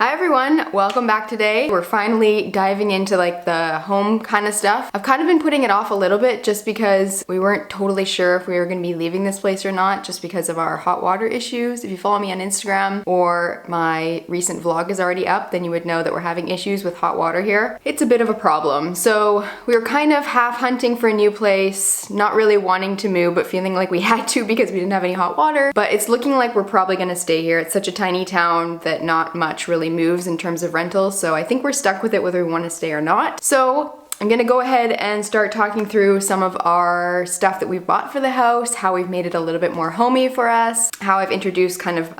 Hi everyone, welcome back today. We're finally diving into like the home kind of stuff. I've kind of been putting it off a little bit just because we weren't totally sure if we were going to be leaving this place or not, just because of our hot water issues. If you follow me on Instagram or my recent vlog is already up, then you would know that we're having issues with hot water here. It's a bit of a problem. So we were kind of half hunting for a new place, not really wanting to move, but feeling like we had to because we didn't have any hot water. But it's looking like we're probably going to stay here. It's such a tiny town that not much really moves in terms of rentals, so I think we're stuck with it whether we want to stay or not. So I'm gonna go ahead and start talking through some of our stuff that we've bought for the house, how we've made it a little bit more homey for us, how I've introduced kind of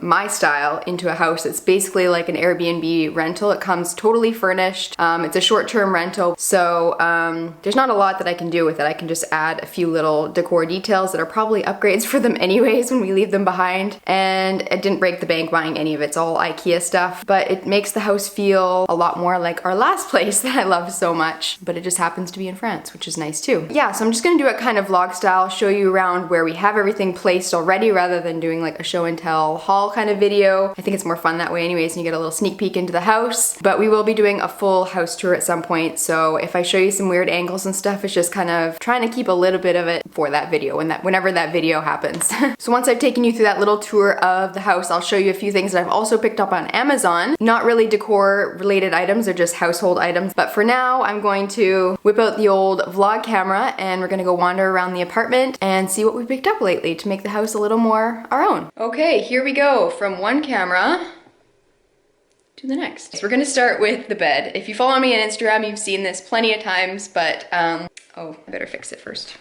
my style into a house. It's basically like an Airbnb rental. It comes totally furnished. It's a short-term rental, so there's not a lot that I can do with it. I can just add a few little decor details that are probably upgrades for them anyways when we leave them behind. And it didn't break the bank buying any of it. It's all Ikea stuff, but it makes the house feel a lot more like our last place that I love so much. But it just happens to be in France, which is nice too. Yeah, so I'm just gonna do it kind of vlog style, show you around where we have everything placed already rather than doing like a show and tell haul kind of video. I think it's more fun that way anyways, and you get a little sneak peek into the house. But we will be doing a full house tour at some point, so if I show you some weird angles and stuff, it's just kind of trying to keep a little bit of it for that video, whenever that video happens. So once I've taken you through that little tour of the house, I'll show you a few things that I've also picked up on Amazon. Not really decor related items, they're just household items. But for now, I'm going to whip out the old vlog camera and we're gonna go wander around the apartment and see what we picked up lately to make the house a little more our own. Okay, here we go, from one camera to the next. So we're gonna start with the bed. If you follow me on Instagram, you've seen this plenty of times, but oh, I better fix it first.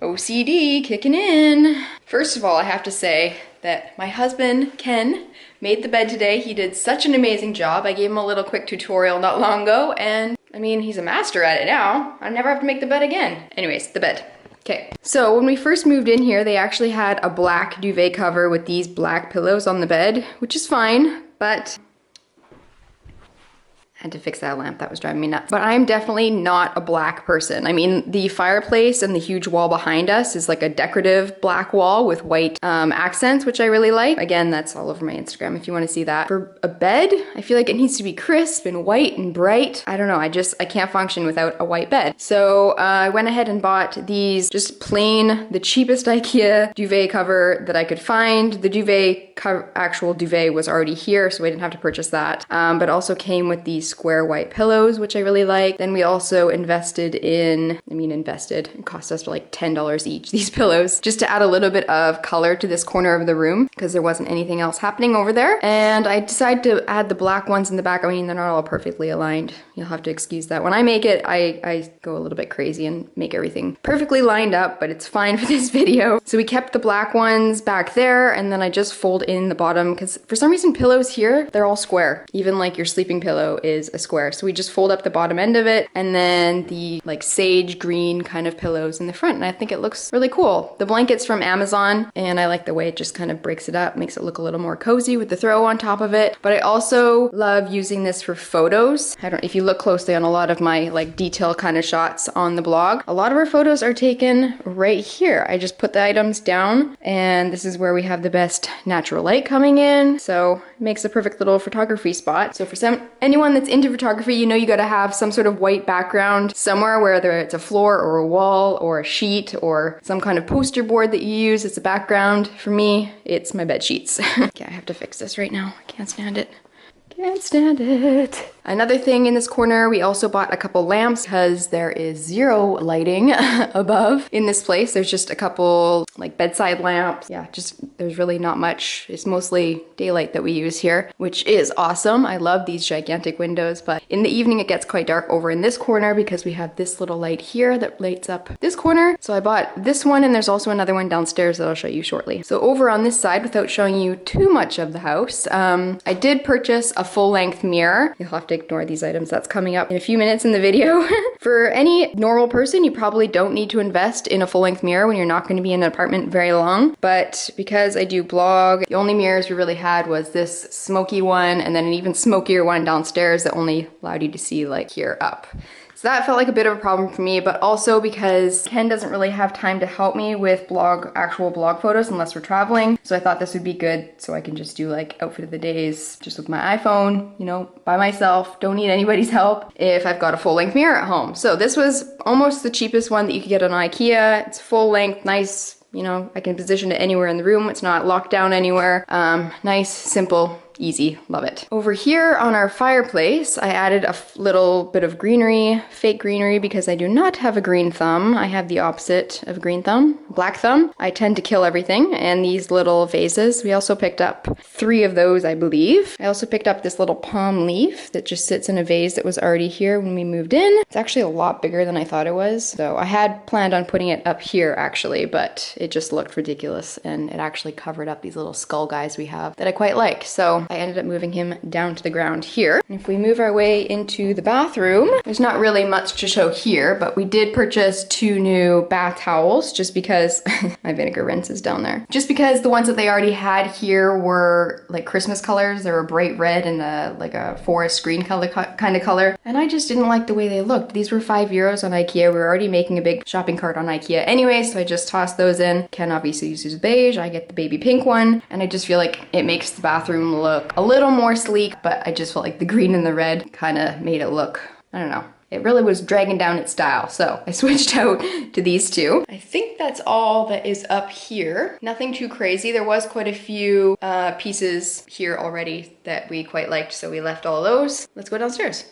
OCD kicking in. First of all, I have to say that my husband, Ken, made the bed today. He did such an amazing job. I gave him a little quick tutorial not long ago, and I mean, he's a master at it now. I never have to make the bed again. Anyways, the bed. Okay, so when we first moved in here, they actually had a black duvet cover with these black pillows on the bed, which is fine, but I had to fix that lamp, that was driving me nuts. But I'm definitely not a black person. I mean, the fireplace and the huge wall behind us is like a decorative black wall with white accents, which I really like. Again, that's all over my Instagram if you want to see that. For a bed, I feel like it needs to be crisp and white and bright. I don't know, I can't function without a white bed. So I went ahead and bought these just plain, the cheapest Ikea duvet cover that I could find. The duvet cover, actual duvet was already here, so I didn't have to purchase that. But also came with these square white pillows, which I really like. Then we also invested in, it cost us like $10 each, these pillows, just to add a little bit of color to this corner of the room because there wasn't anything else happening over there. And I decided to add the black ones in the back. I mean, they're not all perfectly aligned. You'll have to excuse that. When I make it, I go a little bit crazy and make everything perfectly lined up, but it's fine for this video. So we kept the black ones back there, and then I just fold in the bottom because for some reason pillows here, they're all square. Even like your sleeping pillow is a square. So we just fold up the bottom end of it, and then the like sage green kind of pillows in the front, and I think it looks really cool. The blanket's from Amazon, and I like the way it just kind of breaks it up, makes it look a little more cozy with the throw on top of it. But I also love using this for photos. If you look closely on a lot of my like detail kind of shots on the blog, a lot of our photos are taken right here. I just put the items down, and this is where we have the best natural light coming in, so it makes a perfect little photography spot. So for anyone that's into photography, you know you gotta have some sort of white background somewhere, whether it's a floor or a wall or a sheet or some kind of poster board that you use as a background. For me, it's my bed sheets. Okay, I have to fix this right now. I can't stand it. Can't stand it. Another thing in this corner, we also bought a couple lamps because there is zero lighting above in this place. There's just a couple like bedside lamps. Yeah, there's really not much. It's mostly daylight that we use here, which is awesome. I love these gigantic windows, but in the evening it gets quite dark over in this corner because we have this little light here that lights up this corner. So I bought this one, and there's also another one downstairs that I'll show you shortly. So over on this side, without showing you too much of the house, I did purchase a full-length mirror. You'll have to ignore these items. That's coming up in a few minutes in the video. For any normal person, you probably don't need to invest in a full-length mirror when you're not going to be in an apartment very long. But because I do blog, the only mirrors we really had was this smoky one and then an even smokier one downstairs that only allowed you to see like here up. So that felt like a bit of a problem for me, but also because Ken doesn't really have time to help me with actual blog photos unless we're traveling. So I thought this would be good so I can just do like outfit of the days just with my iPhone, you know, by myself. Don't need anybody's help if I've got a full length mirror at home. So this was almost the cheapest one that you could get on Ikea. It's full length, nice, you know, I can position it anywhere in the room. It's not locked down anywhere. Nice, simple, easy, love it. Over here on our fireplace, I added a little bit of greenery, fake greenery, because I do not have a green thumb. I have the opposite of green thumb, black thumb. I tend to kill everything, and these little vases, we also picked up 3 of those, I believe. I also picked up this little palm leaf that just sits in a vase that was already here when we moved in. It's actually a lot bigger than I thought it was. So I had planned on putting it up here actually, but it just looked ridiculous, and it actually covered up these little skull guys we have that I quite like. So I ended up moving him down to the ground here. And if we move our way into the bathroom, there's not really much to show here, but we did purchase 2 new bath towels just because my vinegar rinse is down there. Just because the ones that they already had here were like Christmas colors. They were bright red and like a forest green color kind of color. And I just didn't like the way they looked. These were €5 on Ikea. We were already making a big shopping cart on Ikea anyway, so I just tossed those in. Ken obviously uses beige. I get the baby pink one. And I just feel like it makes the bathroom look a little more sleek, but I just felt like the green and the red kind of made it look, I don't know. It really was dragging down its style, so I switched out to these 2. I think that's all that is up here. Nothing too crazy. There was quite a few pieces here already that we quite liked, so we left all of those. Let's go downstairs.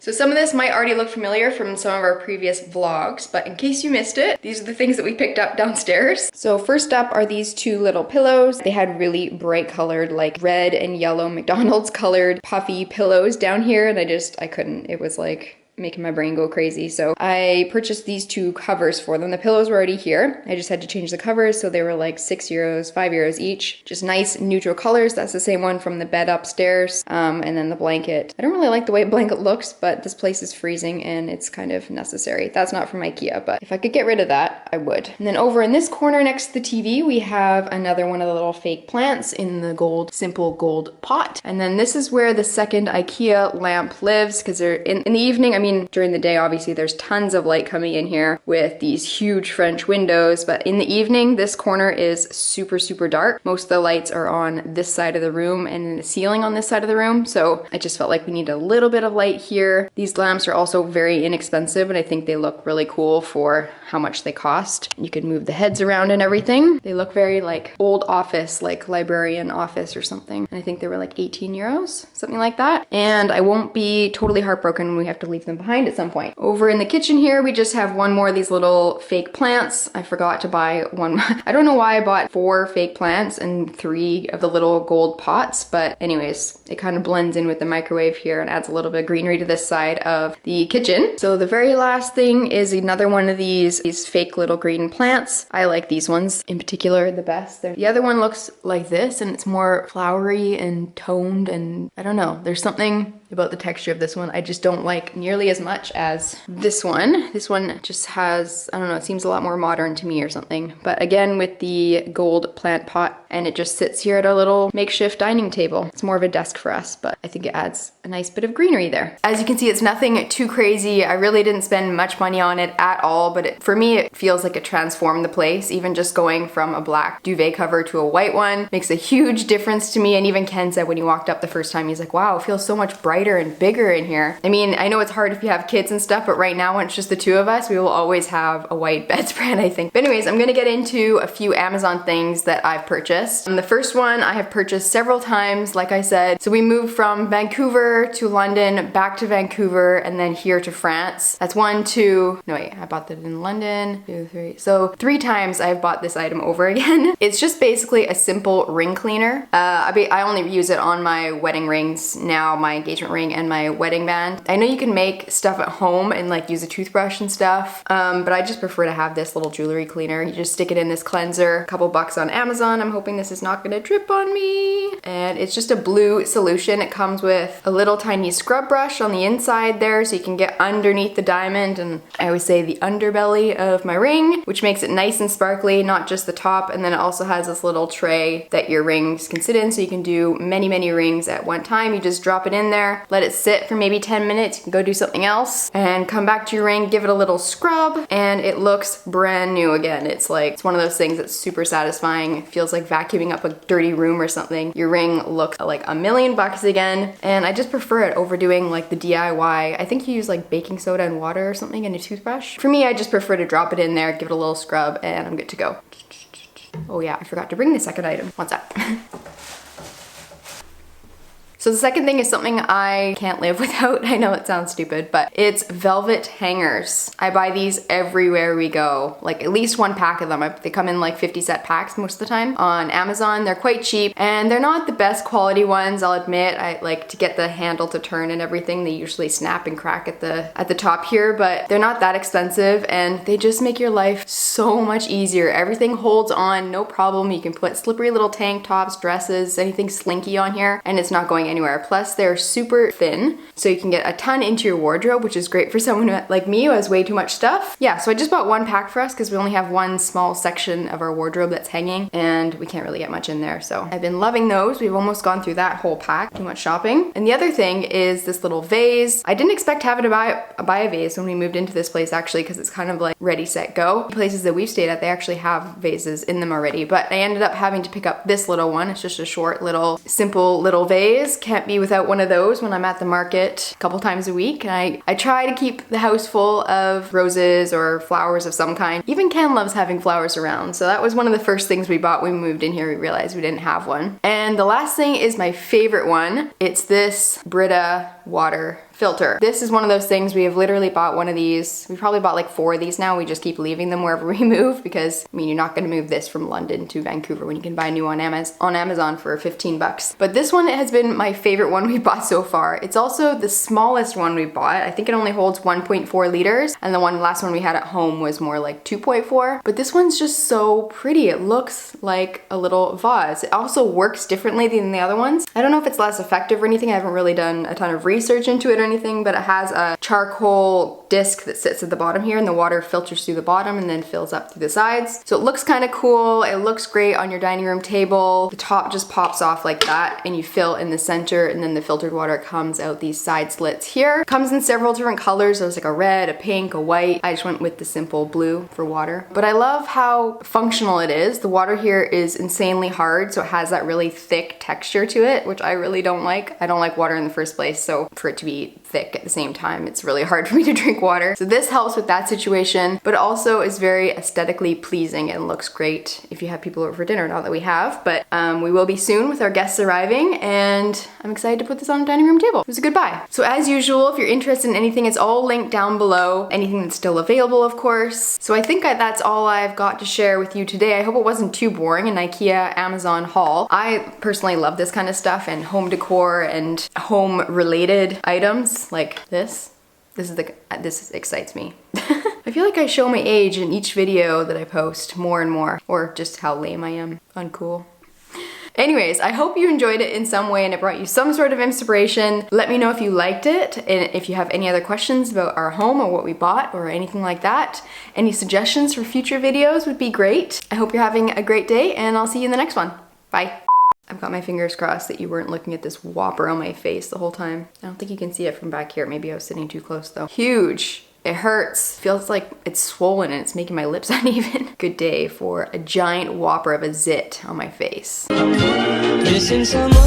So some of this might already look familiar from some of our previous vlogs, but in case you missed it, these are the things that we picked up downstairs. So first up are these 2 little pillows. They had really bright colored, like red and yellow McDonald's colored puffy pillows down here, and I couldn't. It was like making my brain go crazy. So I purchased these 2 covers for them. The pillows were already here. I just had to change the covers, so they were like €6, €5 each. Just nice neutral colors. That's the same one from the bed upstairs. And then the blanket. I don't really like the way a blanket looks, but this place is freezing and it's kind of necessary. That's not from Ikea, but if I could get rid of that, I would. And then over in this corner next to the TV, we have another one of the little fake plants in the simple gold pot. And then this is where the second Ikea lamp lives, because they're in the evening, I mean, during the day, obviously, there's tons of light coming in here with these huge French windows, but in the evening, this corner is super, super dark. Most of the lights are on this side of the room and in the ceiling on this side of the room, so I just felt like we need a little bit of light here. These lamps are also very inexpensive, and I think they look really cool for how much they cost. You can move the heads around and everything. They look very like old office, like librarian office or something, and I think they were like €18, something like that. And I won't be totally heartbroken when we have to leave them behind at some point. Over in the kitchen here, we just have 1 more of these little fake plants. I forgot to buy 1. I don't know why I bought 4 fake plants and 3 of the little gold pots, but anyways, it kind of blends in with the microwave here and adds a little bit of greenery to this side of the kitchen. So the very last thing is another one of these fake little green plants. I like these ones in particular the best. The other one looks like this, and it's more flowery and toned, and I don't know, there's something about the texture of this one I just don't like nearly as much as this one. This one just has, I don't know, it seems a lot more modern to me or something. But again, with the gold plant pot, and it just sits here at our little makeshift dining table. It's more of a desk for us, but I think it adds a nice bit of greenery there. As you can see, it's nothing too crazy. I really didn't spend much money on it at all, but for me, it feels like it transformed the place. Even just going from a black duvet cover to a white one makes a huge difference to me. And even Ken said when he walked up the first time, he's like, wow, it feels so much brighter and bigger in here. I mean, I know it's hard if you have kids and stuff, but right now when it's just the 2 of us, we will always have a white bedspread, I think. But anyways, I'm gonna get into a few Amazon things that I've purchased. The first one I have purchased several times, like I said. So we moved from Vancouver to London, back to Vancouver, and then here to France. That's 1, 2, no wait, I bought that in London, 2, 3. So 3 times I've bought this item over again. It's just basically a simple ring cleaner. I only use it on my wedding rings now, my engagement engagement ring and my wedding band. I know you can make stuff at home and like use a toothbrush and stuff, but I just prefer to have this little jewelry cleaner. You just stick it in this cleanser, a couple bucks on Amazon. I'm hoping this is not gonna drip on me. And it's just a blue solution. It comes with a little tiny scrub brush on the inside there so you can get underneath the diamond, and I always say the underbelly of my ring, which makes it nice and sparkly, not just the top. And then it also has this little tray that your rings can sit in, so you can do many rings at one time. You just drop it in there, let it sit for maybe 10 minutes, you can go do something else, and come back to your ring, give it a little scrub, and it looks brand new again. It's one of those things that's super satisfying. It feels like vacuuming up a dirty room or something. Your ring looks like $1,000,000 again, and I just prefer it over doing like the DIY. I think you use like baking soda and water or something in a toothbrush. For me, I just prefer to drop it in there, give it a little scrub, and I'm good to go. Oh yeah, I forgot to bring the second item. What's that? So the second thing is something I can't live without. I know it sounds stupid, but it's velvet hangers. I buy these everywhere we go, like at least one pack of them. They come in like 50 set packs most of the time on Amazon. They're quite cheap and they're not the best quality ones, I'll admit. I like to get the handle to turn and everything. They usually snap and crack at the top here, but they're not that expensive and they just make your life so much easier. Everything holds on, no problem. You can put slippery little tank tops, dresses, anything slinky on here, and it's not going anywhere. Plus they're super thin, so you can get a ton into your wardrobe, which is great for someone like me who has way too much stuff. Yeah, so I just bought one pack for us because we only have one small section of our wardrobe that's hanging and we can't really get much in there. So I've been loving those. We've almost gone through that whole pack. Too much shopping. And the other thing is this little vase. I didn't expect having to buy a vase when we moved into this place, actually, because it's kind of like ready, set, go. Places that we've stayed at, they actually have vases in them already, but I ended up having to pick up this little one. It's just a short little, simple little vase. Can't be without one of those when I'm at the market a couple times a week. And I try to keep the house full of roses or flowers of some kind. Even Ken loves having flowers around. So that was one of the first things we bought when we moved in here. We realized we didn't have one. And the last thing is my favorite one. It's this Brita water filter. This is one of those things, we have literally bought one of these. We probably bought like 4 of these now. We just keep leaving them wherever we move because, I mean, you're not gonna move this from London to Vancouver when you can buy new on Amazon for 15 bucks. But this one has been my favorite one we bought so far. It's also the smallest one we bought. I think it only holds 1.4 liters, and the last one we had at home was more like 2.4. But this one's just so pretty. It looks like a little vase. It also works differently than the other ones. I don't know if it's less effective or anything. I haven't really done a ton of research into it or anything, but it has a charcoal disc that sits at the bottom here, and the water filters through the bottom and then fills up through the sides. So it looks kind of cool. It looks great on your dining room table. The top just pops off like that and you fill in the center, and then the filtered water comes out these side slits here. It comes in several different colors. There's like a red, a pink, a white. I just went with the simple blue for water. But I love how functional it is. The water here is insanely hard, so it has that really thick texture to it, which I really don't like. I don't like water in the first place, so for it to be thick at the same time, it's really hard for me to drink water. So this helps with that situation, but also is very aesthetically pleasing and looks great if you have people over for dinner. Not that we have, but we will be soon with our guests arriving, and I'm excited to put this on the dining room table. It was a good buy. So as usual, if you're interested in anything, it's all linked down below. Anything that's still available, of course. So I think that's all I've got to share with you today. I hope it wasn't too boring, an Ikea Amazon haul. I personally love this kind of stuff and home decor and home related items like this. This excites me. I feel like I show my age in each video that I post more and more, or just how lame I am. Uncool. Anyways, I hope you enjoyed it in some way and it brought you some sort of inspiration. Let me know if you liked it, and if you have any other questions about our home or what we bought or anything like that. Any suggestions for future videos would be great. I hope you're having a great day, and I'll see you in the next one. Bye. I've got my fingers crossed that you weren't looking at this whopper on my face the whole time. I don't think you can see it from back here. Maybe I was sitting too close though. Huge. It hurts. Feels like it's swollen and it's making my lips uneven. Good day for a giant whopper of a zit on my face. Missing someone.